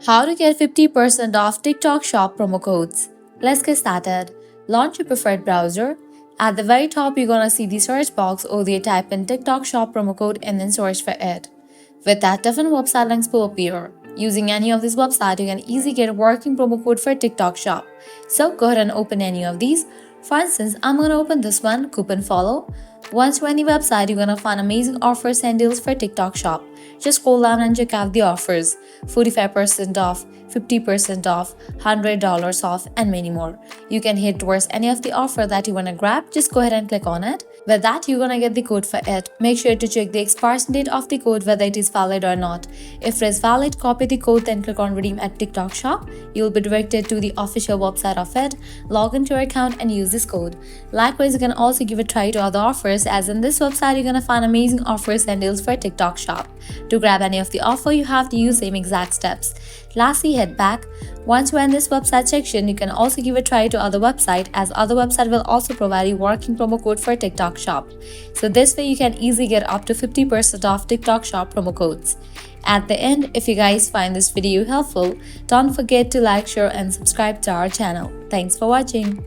How to get 50% off TikTok Shop promo codes. Let's get started. Launch your preferred browser. At the very top, you're gonna see the search box or you type in TikTok Shop promo code and then search for it. With that, different website links will appear. Using any of these websites, you can easily get a working promo code for TikTok Shop. So go ahead and open any of these. For instance, I'm gonna open this one, Coupon Follow. Once you're on the website, you're gonna find amazing offers and deals for TikTok Shop. Just scroll down and check out the offers: 45% off, 50% off, $100 off, and many more. You can hit towards any of the offer that you wanna grab. Just go ahead and click on it. With that, you're gonna get the code for it. Make sure to check the expiration date of the code, whether it is valid or not. If it is valid, copy the code, then click on redeem at TikTok Shop. You'll be directed to the official website of it. Log into your account and use this code. Likewise, you can also give a try to other offers, as in this website you're gonna find amazing offers and deals for TikTok Shop. To grab any of the offer, you have to use same exact steps. Lastly, head back. Once you're in this website section, you can also give a try to other website, as other website will also provide you working promo code for TikTok Shop. So this way you can easily get up to 50% off TikTok Shop promo codes. At the end, if you guys find this video helpful, don't forget to like, share and subscribe to our channel. Thanks for watching.